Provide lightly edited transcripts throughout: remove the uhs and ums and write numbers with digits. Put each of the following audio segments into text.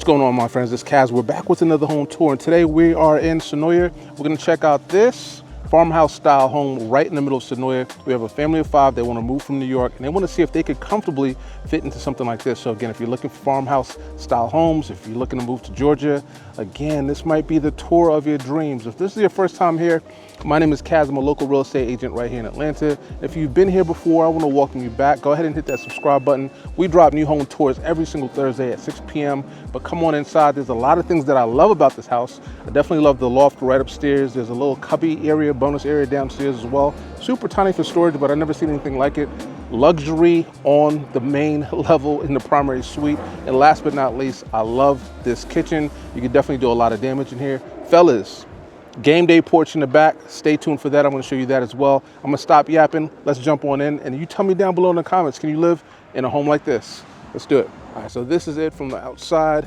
What's going on, my friends? It's Kaz. We're back with another home tour, and today we are in Senoia. We're going to check out this farmhouse style home right in the middle of Senoia. We have a family of 5. They want to move from New York, and they want to see if they could comfortably fit into something like this. So again, if you're looking for farmhouse style homes, if you're looking to move to Georgia, again, this might be the tour of your dreams. If this is your first time here, my name is Kaz. I'm a local real estate agent right here in Atlanta. If you've been here before, I want to welcome you back. Go ahead and hit that subscribe button. We drop new home tours every single Thursday at 6 p.m. But come on inside. There's a lot of things that I love about this house. I definitely love the loft right upstairs. There's a little cubby area, bonus area downstairs as well. Super tiny for storage, but I've never seen anything like it. Luxury on the main level in the primary suite. And last but not least, I love this kitchen. You can definitely do a lot of damage in here. Fellas, game day porch in the back. Stay tuned for that. I'm going to show you that as well. I'm going to stop yapping. Let's jump on in. And you tell me down below in the comments, can you live in a home like this? Let's do it. All right, so this is it from the outside.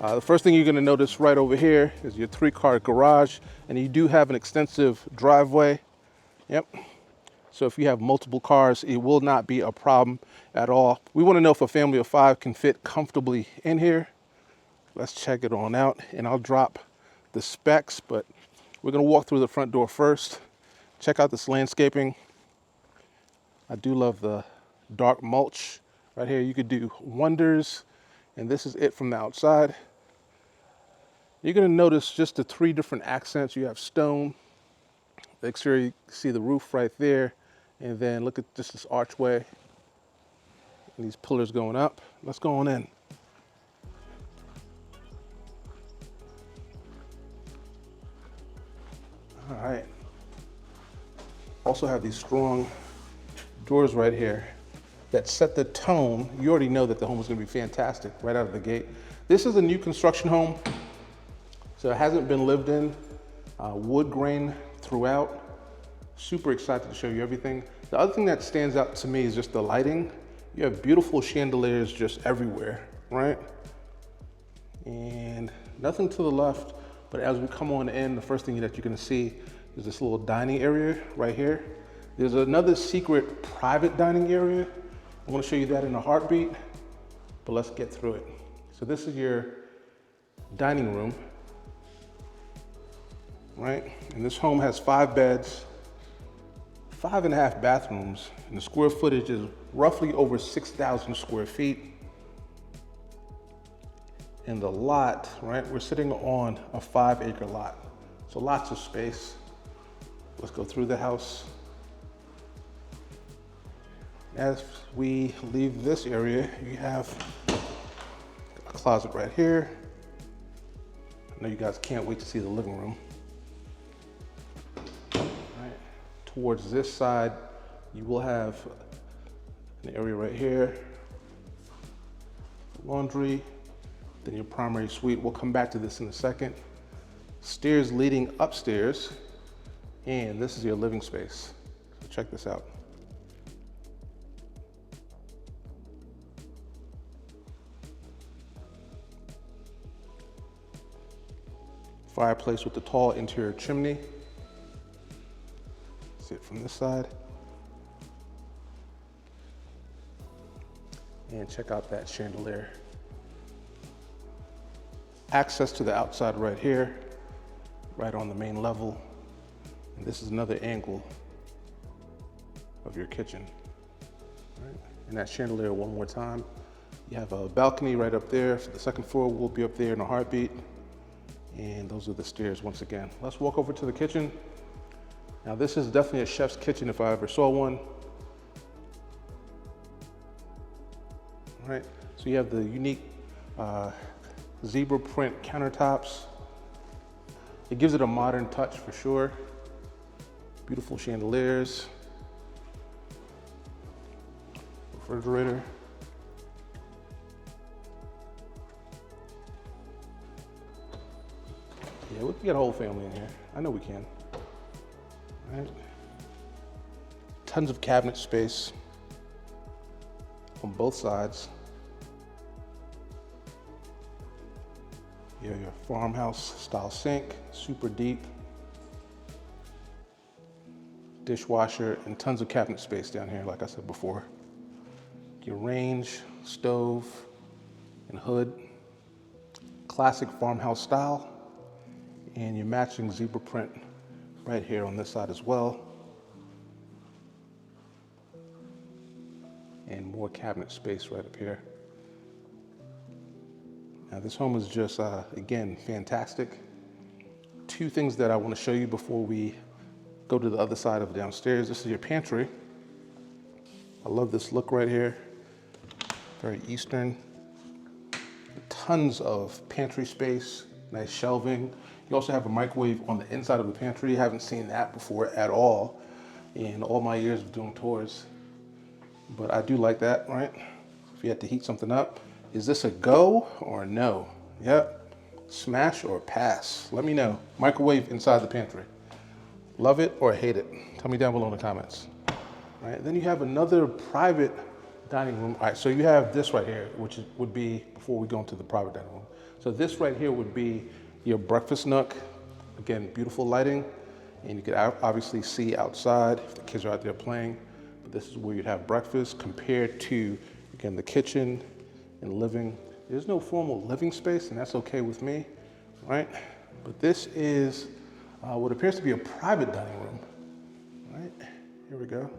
The first thing you're going to notice right over here is your 3-car garage. And you do have an extensive driveway. Yep. So if you have multiple cars, it will not be a problem at all. We want to know if a family of 5 can fit comfortably in here. Let's check it on out. And I'll drop the specs, but we're going to walk through the front door first. Check out this landscaping. I do love the dark mulch right here. You could do wonders. And this is it from the outside. You're going to notice just the 3 different accents. You have stone. The exterior, you can see the roof right there. And then look at just this archway and these pillars going up. Let's go on in. All right. Also have these strong doors right here that set the tone. You already know that the home is going to be fantastic right out of the gate. This is a new construction home, so it hasn't been lived in. Wood grain throughout. Super excited to show you everything. The other thing that stands out to me is just the lighting. You have beautiful chandeliers just everywhere, right? And nothing to the left, but as we come on in, the first thing that you're gonna see is this little dining area right here. There's another secret private dining area. I wanna show you that in a heartbeat, but let's get through it. So this is your dining room, right? And this home has 5 beds, 5.5 bathrooms, and the square footage is roughly over 6,000 square feet. And the lot, right, we're sitting on a 5-acre lot. So lots of space. Let's go through the house. As we leave this area, you have a closet right here. I know you guys can't wait to see the living room. Towards this side, you will have an area right here, laundry, then your primary suite. We'll come back to this in a second. Stairs leading upstairs, and this is your living space. So check this out. Fireplace with the tall interior chimney. It from this side, and check out that chandelier. Access to the outside right here, right on the main level, and this is another angle of your kitchen. Right. And that chandelier one more time. You have a balcony right up there. For the second floor, we'll be up there in a heartbeat, and those are the stairs once again. Let's walk over to the kitchen. Now this is definitely a chef's kitchen if I ever saw one. All right, so you have the unique zebra print countertops. It gives it a modern touch for sure. Beautiful chandeliers. Refrigerator. Yeah, we can get a whole family in here. I know we can. Right. Tons of cabinet space on both sides. You have your farmhouse style sink, super deep. Dishwasher and tons of cabinet space down here, like I said before. Your range, stove, and hood. classic farmhouse style. And your matching zebra print right here on this side as well. And more cabinet space right up here. Now this home is just, again, fantastic. Two things that I want to show you before we go to the other side of downstairs. This is your pantry. I love this look right here. Very Eastern. Tons of pantry space, nice shelving. You also have a microwave on the inside of the pantry. I haven't seen that before at all in all my years of doing tours. But I do like that, right? If you had to heat something up. Is this a go or a no? Yep. Smash or pass? Let me know. Microwave inside the pantry. Love it or hate it? Tell me down below in the comments. All right, then you have another private dining room. All right, so you have this right here, which would be, before we go into the private dining room. So this right here would be your breakfast nook. Again, beautiful lighting. And you could obviously see outside if the kids are out there playing. But this is where you'd have breakfast compared to, again, the kitchen and living. There's no formal living space, and that's okay with me, right? But this is what appears to be a private dining room, right? Here we go.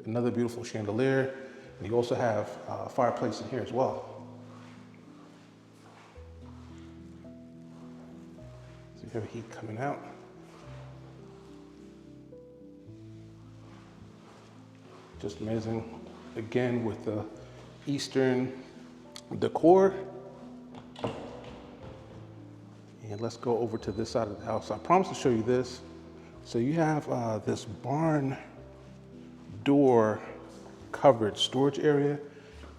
Another beautiful chandelier. And you also have a fireplace in here as well. So you have heat coming out. Just amazing. Again, with the Eastern decor. And let's go over to this side of the house. I promised to show you this. So you have this barn door covered storage area,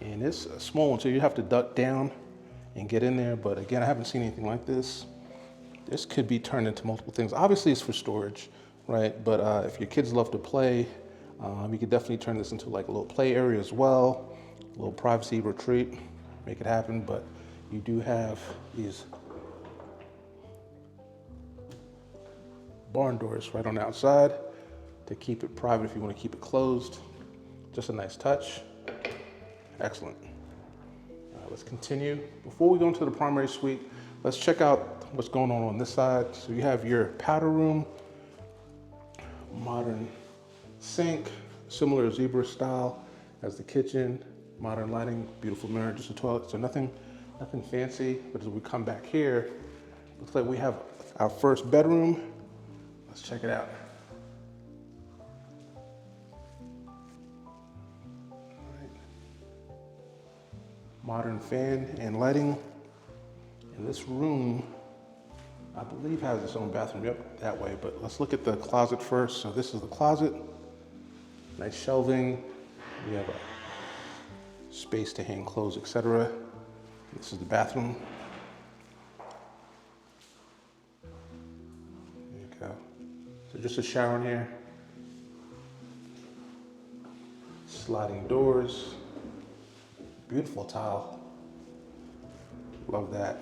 and it's a small one, so you have to duck down and get in there. But again, I haven't seen anything like this. This could be turned into multiple things. Obviously it's for storage, right? But if your kids love to play, you could definitely turn this into like a little play area as well, a little privacy retreat, make it happen. But you do have these barn doors right on the outside to keep it private if you want to keep it closed. Just a nice touch. Excellent. Let's continue. Before we go into the primary suite, let's check out what's going on this side. So you have your powder room, modern sink, similar zebra style as the kitchen, modern lighting, beautiful mirror, just a toilet. So nothing fancy. But as we come back here, looks like we have our first bedroom. Let's check it out. Modern fan and lighting. And this room, I believe, has its own bathroom. Yep, that way. But let's look at the closet first. So this is the closet. Nice shelving. We have a space to hang clothes, etc. This is the bathroom. There you go. So just a shower in here. Sliding doors. Beautiful tile. Love that.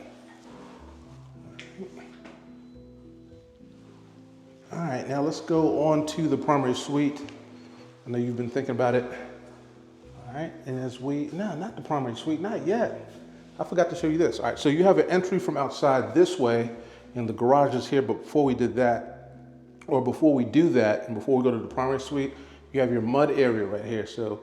All right, now let's go on to the primary suite. I know you've been thinking about it. All right, and as no, not the primary suite, not yet. I forgot to show you this. All right, so you have an entry from outside this way, and the garage is here, but before we do that, and before we go to the primary suite, you have your mud area right here. So,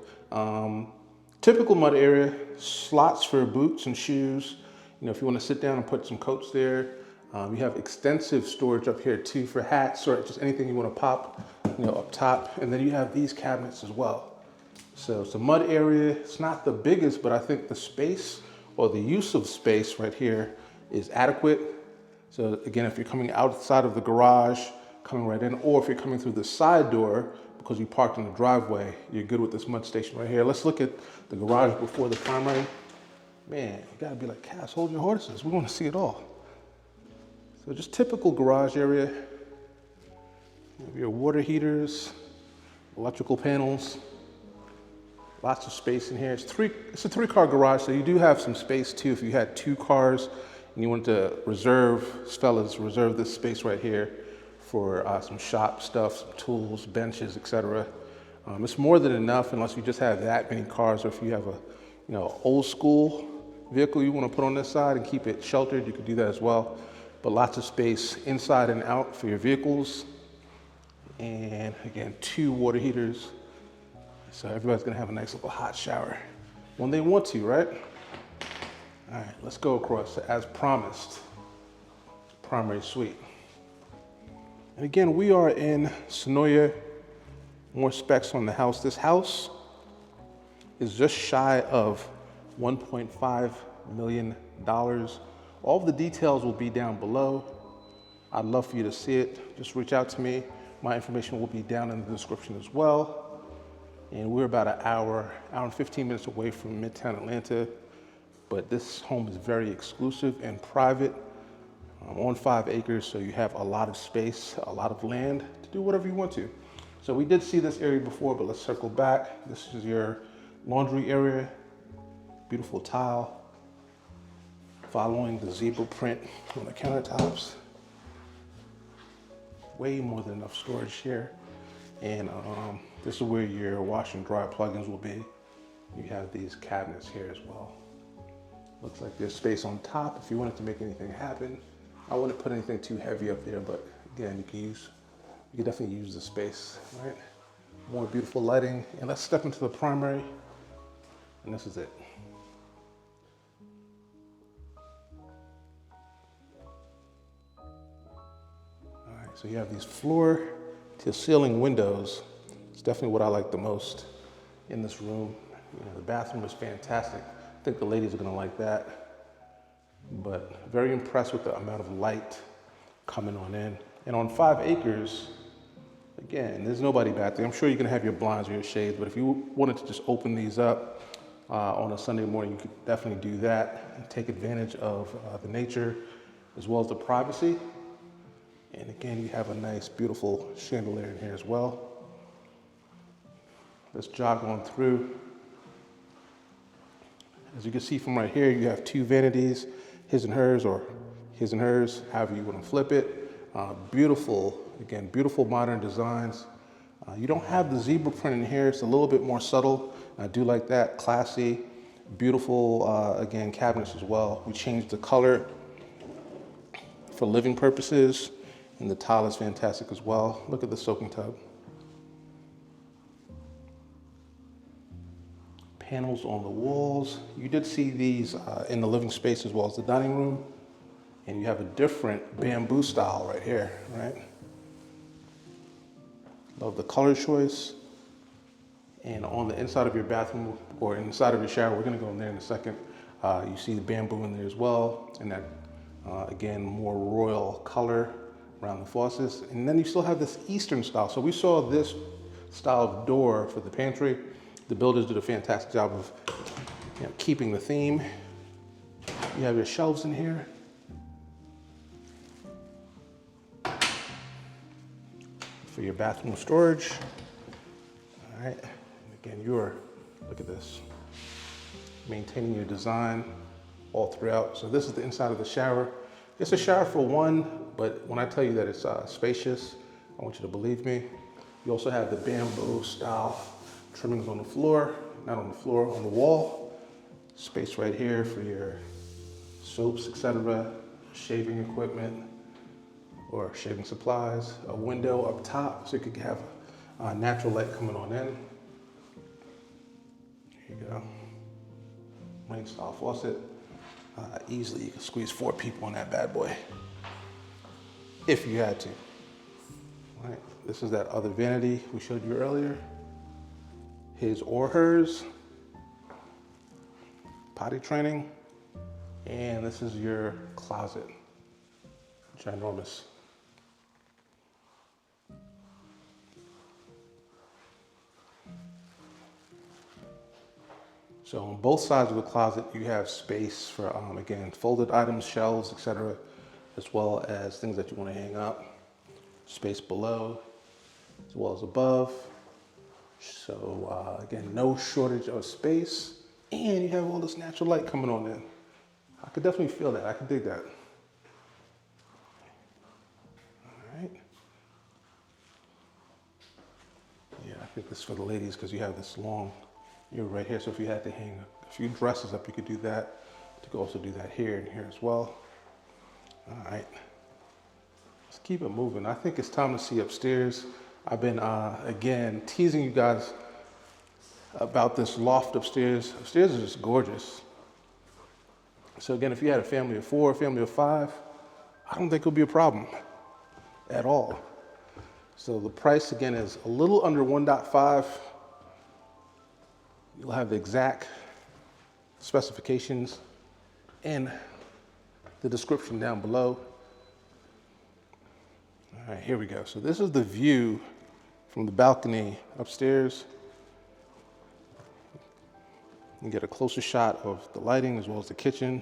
typical mud area, slots for boots and shoes. You know, if you want to sit down and put some coats there. You have extensive storage up here too for hats or just anything you want to pop, you know, up top. And then you have these cabinets as well. So it's a mud area. It's not the biggest, but I think the space or the use of space right here is adequate. So again, if you're coming outside of the garage, coming right in, or if you're coming through the side door because you parked in the driveway, you're good with this mud station right here. Let's look at the garage before the primary. Man, you gotta be like, Cass, hold your horses. We want to see it all. So just typical garage area. You have your water heaters, electrical panels, lots of space in here. It's a three-car garage, so you do have some space too. If you had 2 cars and you wanted to reserve this space right here for some shop stuff, some tools, benches, etc. It's more than enough unless you just have that many cars, or if you have a old school vehicle you want to put on this side and keep it sheltered, you could do that as well. But lots of space inside and out for your vehicles. And again, 2 water heaters. So everybody's gonna have a nice little hot shower when they want to, right? All right, let's go across as promised. Primary suite. And again, we are in Senoia. More specs on the house. This house is just shy of $1.5 million. All of the details will be down below. I'd love for you to see it. Just reach out to me. My information will be down in the description as well. And we're about an hour and 15 minutes away from Midtown Atlanta. But this home is very exclusive and private. On 5 acres, so you have a lot of space, a lot of land to do whatever you want to. So we did see this area before, but let's circle back. This is your laundry area. Beautiful tile, following the zebra print on the countertops. Way more than enough storage here. And this is where your wash and dry plugins will be. You have these cabinets here as well. Looks like there's space on top if you wanted to make anything happen. I wouldn't put anything too heavy up there, but again, you can definitely use the space, right? More beautiful lighting. And let's step into the primary. And this is it. All right, so you have these floor to ceiling windows. It's definitely what I like the most in this room. You know, the bathroom is fantastic. I think the ladies are gonna like that. But very impressed with the amount of light coming on in. And on 5 acres, again, there's nobody back there. I'm sure you can have your blinds or your shades, but if you wanted to just open these up on a Sunday morning, you could definitely do that and take advantage of the nature as well as the privacy. And again, you have a nice, beautiful chandelier in here as well. Let's jog on through. As you can see from right here, you have 2 vanities, his and hers, or his and hers, however you want to flip it. Beautiful, again, beautiful modern designs. You don't have the zebra print in here. It's a little bit more subtle. I do like that, classy, beautiful, again, cabinets as well. We changed the color for living purposes, and the tile is fantastic as well. Look at the soaking tub. Panels on the walls. You did see these in the living space as well as the dining room. And you have a different bamboo style right here, right? Love the color choice. And on the inside of your bathroom or inside of your shower, we're gonna go in there in a second. You see the bamboo in there as well. And that, again, more royal color around the faucets. And then you still have this Eastern style. So we saw this style of door for the pantry. The builders did a fantastic job of keeping the theme. You have your shelves in here. For your bathroom storage. All right, and again, look at this. Maintaining your design all throughout. So this is the inside of the shower. It's a shower for one, but when I tell you that it's spacious, I want you to believe me. You also have the bamboo style trimmings on the floor, not on the floor, on the wall. Space right here for your soaps, etc., shaving equipment or shaving supplies. A window up top so you could have natural light coming on in. Here you go. Rain style faucet. Easily you can squeeze 4 people in that bad boy if you had to. All right, this is that other vanity we showed you earlier. His or hers, potty training, and this is your closet, ginormous. So on both sides of the closet, you have space for, again, folded items, shelves, etc., as well as things that you want to hang up. Space below, as well as above. So again, no shortage of space, and you have all this natural light coming on in. I could definitely feel that. I could dig that. All right. Yeah, I think this is for the ladies because you have this long, you're right here. So if you had to hang a few dresses up, you could do that. You can also do that here and here as well. All right, let's keep it moving. I think it's time to see upstairs. I've been, again, teasing you guys about this loft upstairs. Upstairs is just gorgeous. So again, if you had a family of 4, a family of 5, I don't think it'll be a problem at all. So the price again is a little under 1.5. You'll have the exact specifications in the description down below. All right, here we go. So this is the view from the balcony upstairs. You can get a closer shot of the lighting as well as the kitchen.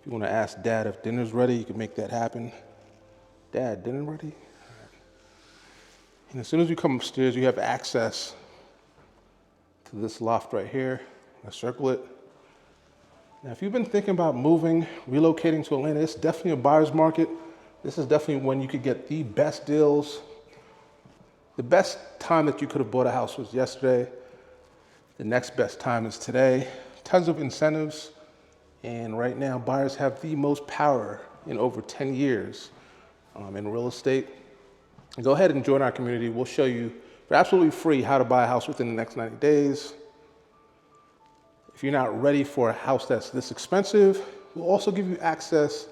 If you want to ask Dad if dinner's ready, you can make that happen. Dad, dinner ready? And as soon as you come upstairs, you have access to this loft right here. I circle it. Now, if you've been thinking about moving, relocating to Atlanta, it's definitely a buyer's market. This is definitely when you could get the best deals. The best time that you could have bought a house was yesterday. The next best time is today. Tons of incentives. And right now, buyers have the most power in over 10 years in real estate. Go ahead and join our community. We'll show you for absolutely free how to buy a house within the next 90 days. If you're not ready for a house that's this expensive, we'll also give you access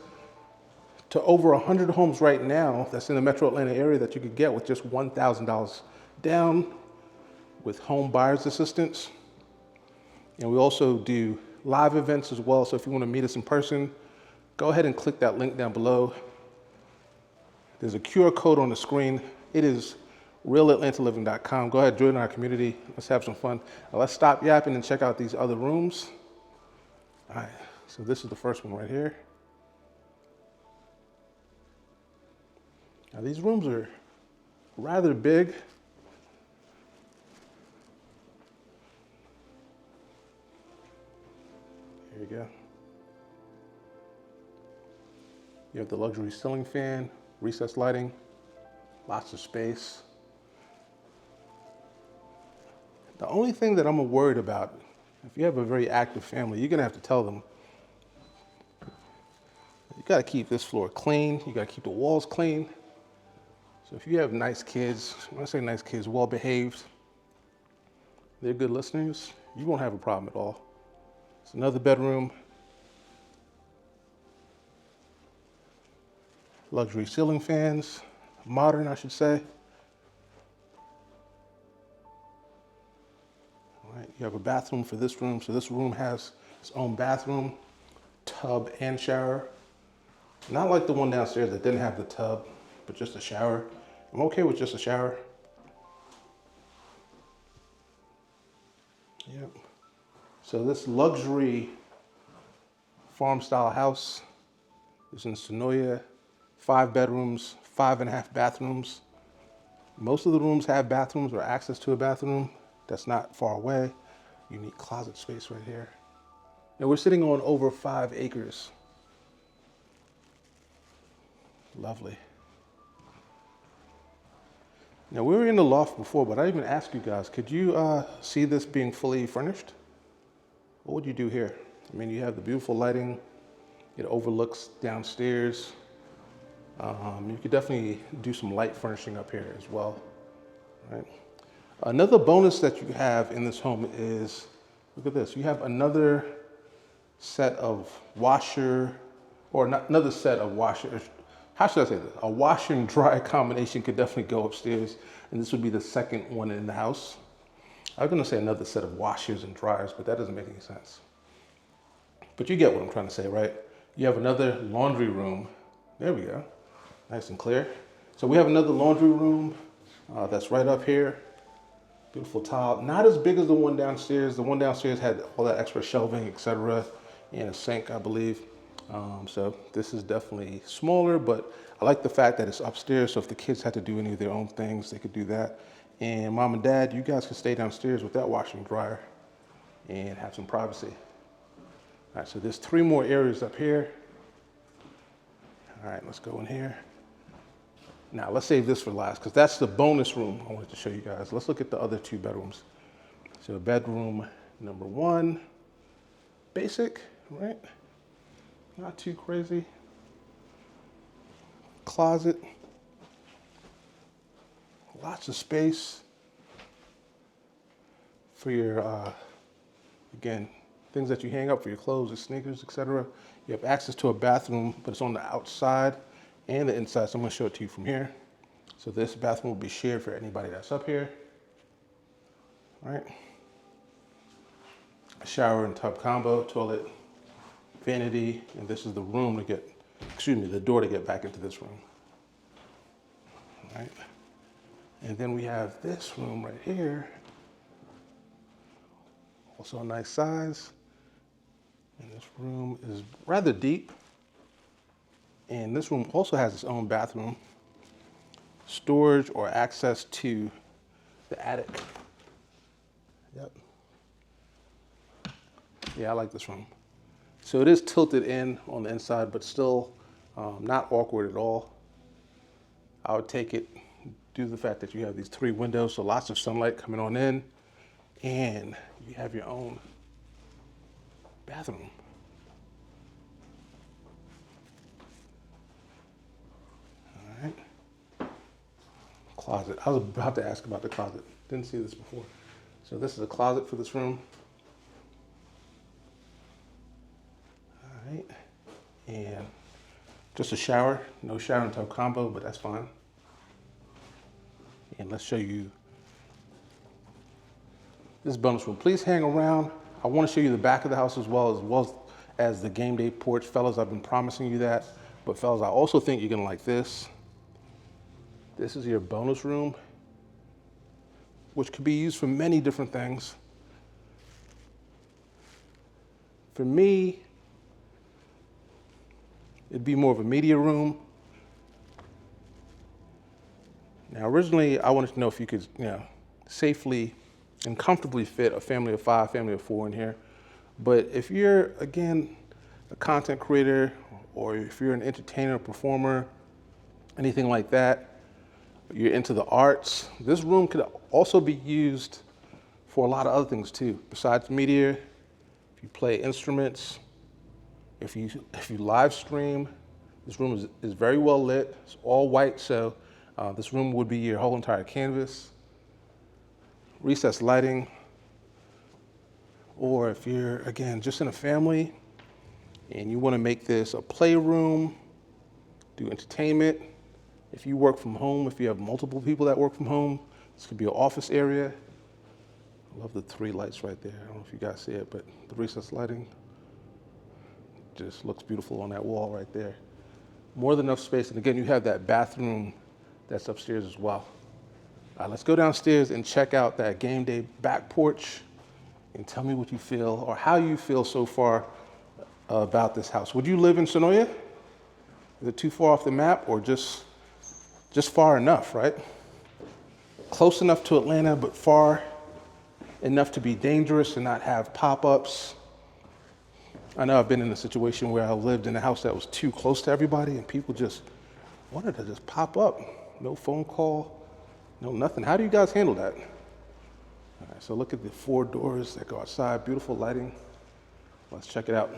to over 100 homes right now that's in the metro Atlanta area that you could get with just $1,000 down with home buyers assistance. And we also do live events as well. So if you want to meet us in person, go ahead and click that link down below. There's a QR code on the screen. It is realatlanta.living.com. Go ahead, join our community. Let's have some fun. Now let's stop yapping and check out these other rooms. All right, so this is the first one right here. Now these rooms are rather big. Here you go. You have the luxury ceiling fan, recessed lighting, lots of space. The only thing that I'm worried about, if you have a very active family, you're gonna have to tell them, you gotta keep this floor clean, you gotta keep the walls clean. So if you have nice kids, when I say nice kids, well-behaved, they're good listeners, you won't have a problem at all. It's another bedroom. Luxury ceiling fans, modern, I should say. All right, you have a bathroom for this room. So this room has its own bathroom, tub, and shower. Not like the one downstairs that didn't have the tub, but just a shower. I'm okay with just a shower. Yep. So this luxury farm-style house is in Senoia. 5 bedrooms, 5.5 bathrooms. Most of the rooms have bathrooms or access to a bathroom. That's not far away. Unique closet space right here. And we're sitting on over 5 acres. Lovely. Now we were in the loft before, but I didn't even ask you guys, could you see this being fully furnished? What would you do here? I mean, you have the beautiful lighting. It overlooks downstairs. You could definitely do some light furnishing up here as well, right? Another bonus that you have in this home is, look at this, you have another set of washer, or not another set of washer, how should I say this? A washer and dryer combination could definitely go upstairs, and this would be the second one in the house. I was gonna say another set of washers and dryers, but that doesn't make any sense. But you get what I'm trying to say, right? You have another laundry room. There we go. Nice and clear. So we have another laundry room that's right up here. Beautiful tile. Not as big as the one downstairs. The one downstairs had all that extra shelving, etc., and a sink, I believe. So this is definitely smaller, but I like the fact that it's upstairs. So if the kids had to do any of their own things, they could do that. And mom and dad, you guys can stay downstairs with that washer and dryer and have some privacy. All right, so there's 3 more areas up here. All right, let's go in here. Now, let's save this for last, because that's the bonus room I wanted to show you guys. Let's look at the other 2 bedrooms. So bedroom number 1, basic, right? Not too crazy. Closet. Lots of space for your, again, things that you hang up for your clothes, your sneakers, etc. You have access to a bathroom, but it's on the outside and the inside. So I'm gonna show it to you from here. So this bathroom will be shared for anybody that's up here. All right. A shower and tub combo, toilet, vanity, and this is the room to get, the door to get back into this room. All right. And then we have this room right here. Also a nice size. And this room is rather deep. And this room also has its own bathroom, storage or access to the attic. Yep. Yeah, I like this room. So it is tilted in on the inside, but still not awkward at all. I would take it due to the fact that you have these 3 windows, so lots of sunlight coming on in, and you have your own bathroom. All right. Closet. I was about to ask about the closet. Didn't see this before. So this is a closet for this room. All right. And just a shower. No shower and tub combo, but that's fine. And let's show you this bonus room. Please hang around. I want to show you the back of the house as well as the game day porch. Fellas, I've been promising you that. But fellas, I also think you're gonna like this. This is your bonus room, which could be used for many different things. For me, it'd be more of a media room. Now, originally, I wanted to know if you could, safely and comfortably fit a family of 5, family of 4 in here. But if you're, again, a content creator, or if you're an entertainer, performer, anything like that, you're into the arts, this room could also be used for a lot of other things too. Besides media, if you play instruments, if you live stream, this room is very well lit. It's all white, so this room would be your whole entire canvas. Recessed lighting, or if you're, again, just in a family and you want to make this a playroom, do entertainment. If you work from home, if you have multiple people that work from home, this could be an office area. I love the 3 lights right there. I don't know if you guys see it, but the recessed lighting just looks beautiful on that wall right there. More than enough space, and again, you have that bathroom that's upstairs as well. Let's go downstairs and check out that game day back porch and tell me what you feel or how you feel so far about this house. Would you live in Senoia? Is it too far off the map, or just far enough, right? Close enough to Atlanta, but far enough to be dangerous and not have pop-ups. I know I've been in a situation where I lived in a house that was too close to everybody and people just wanted to just pop up. No phone call. No, nothing. How do you guys handle that? All right, so look at the 4 doors that go outside. Beautiful lighting. Let's check it out.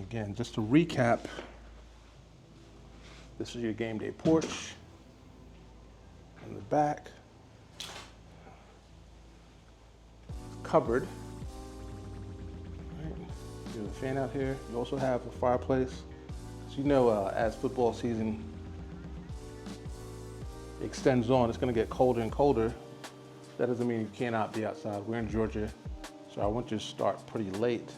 Again, just to recap, this is your game day porch. In the back, covered. All right. You have a fan out here. You also have a fireplace. So you know, as football season extends on, it's going to get colder and colder. That doesn't mean you cannot be outside. We're in Georgia, so I want you to start pretty late.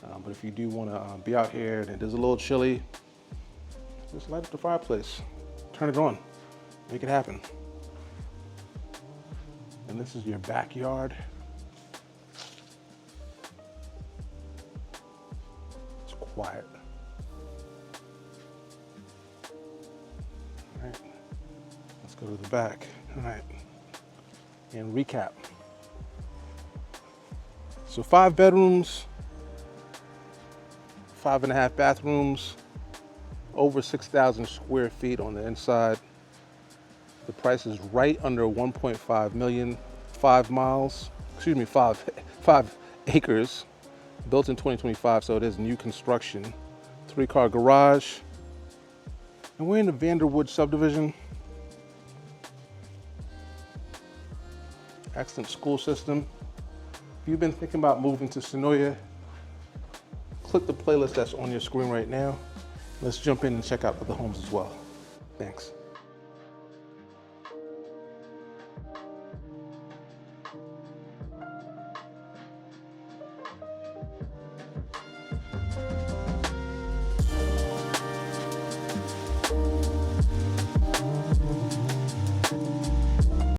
But if you do want to be out here and it is a little chilly, just light up the fireplace, turn it on, make it happen. And this is your backyard. It's quiet. All right, let's go to the back. All right, and recap. So 5 bedrooms, 5.5 bathrooms, over 6,000 square feet on the inside. The price is right under 1.5 million, 5 acres, Built in 2025, so it is new construction. 3-car garage. And we're in the Vander Woods subdivision. Excellent school system. If you've been thinking about moving to Senoia, click the playlist that's on your screen right now. Let's jump in and check out other homes as well. Thanks.